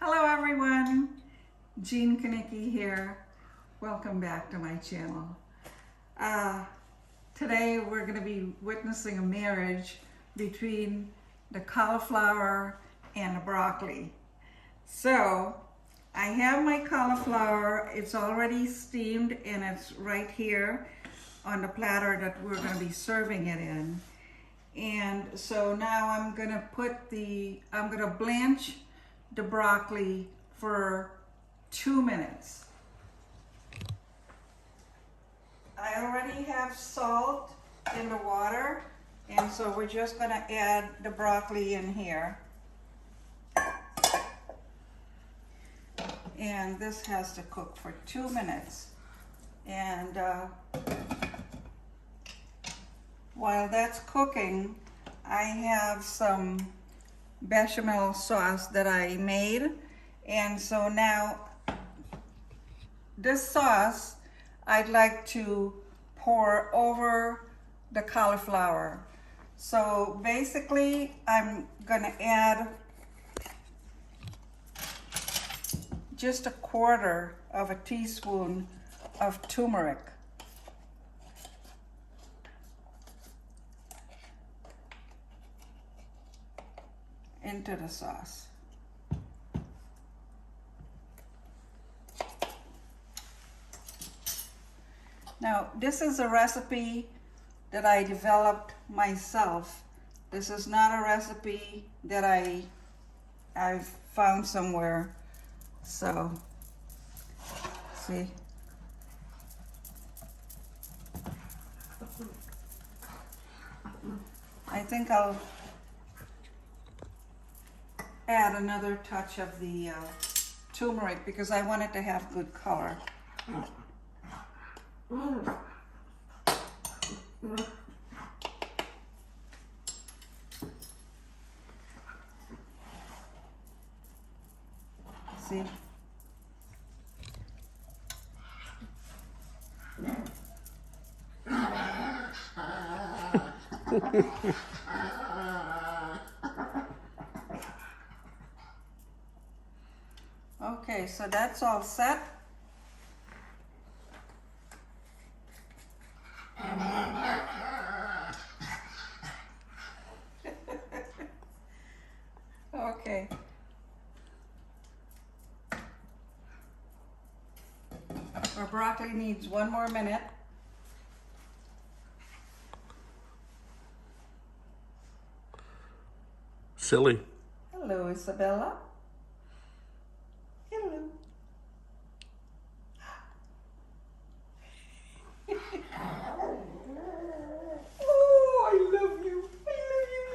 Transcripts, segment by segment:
Hello everyone, Jean Kanicki here. Welcome back to my channel. Today we're going to be witnessing a marriage between the cauliflower and the broccoli. So I have my cauliflower, it's already steamed and it's right here on the platter that we're going to be serving it in. And so now I'm going to blanch the broccoli for 2 minutes. I already have salt in the water, and so we're just going to add the broccoli in here. And this has to cook for 2 minutes. And while that's cooking, I have some bechamel sauce that I made, and so now this sauce I'd like to pour over the cauliflower. So basically I'm gonna add just 1/4 of a teaspoon of turmeric. Into the sauce. Now, this is a recipe that I developed myself. This is not a recipe that I've found somewhere. So, see. I think I'll add another touch of the turmeric because I want it to have good color. See? Okay, so that's all set. Okay. Our broccoli needs 1 more minute. Silly. Hello, Isabella. Hello. Oh, I love you. I love you.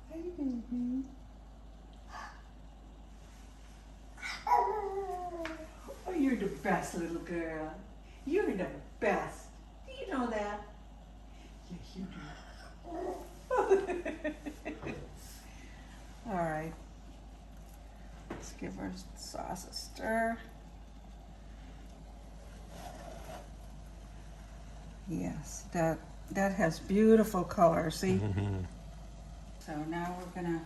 Hey, baby. Oh, you're the best little girl. You're the best. Do you know that? Yes, you do. All right. Let's give our sauce a stir. Yes, that has beautiful color, see? So now we're gonna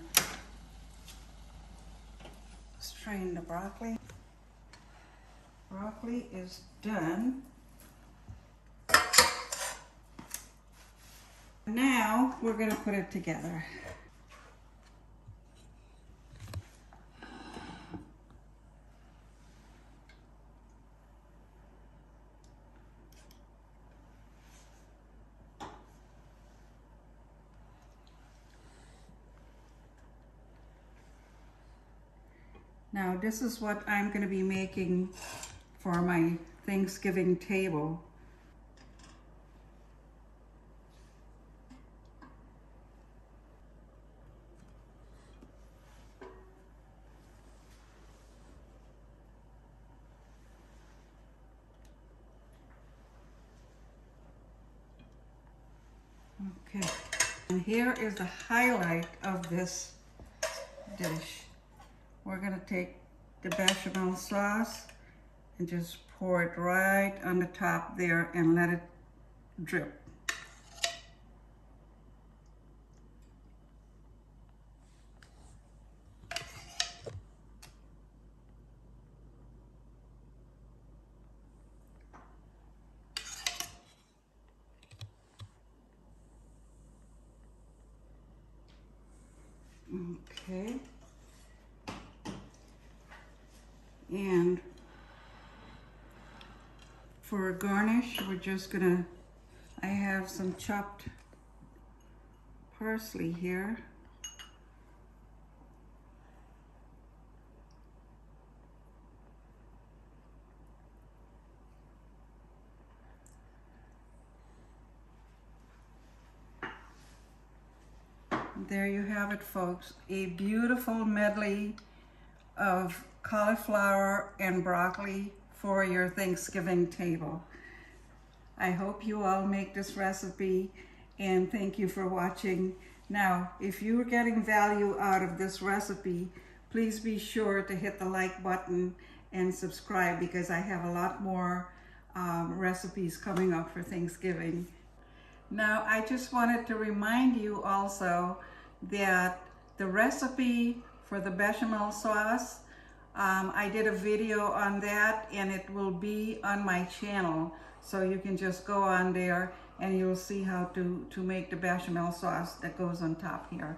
strain the broccoli. Broccoli is done. Now we're going to put it together. Now this is what I'm going to be making for my Thanksgiving table. Okay, and here is the highlight of this dish. We're going to take the bechamel sauce and just pour it right on the top there and let it drip. Okay. And for a garnish, we're just gonna, I have some chopped parsley here. There you have it, folks. A beautiful medley of cauliflower and broccoli for your Thanksgiving table. I hope you all make this recipe, and thank you for watching. Now, if you're getting value out of this recipe, please be sure to hit the like button and subscribe, because I have a lot more recipes coming up for Thanksgiving. Now, I just wanted to remind you also that the recipe for the bechamel sauce, I did a video on that, and it will be on my channel. So you can just go on there and you'll see how to make the bechamel sauce that goes on top here.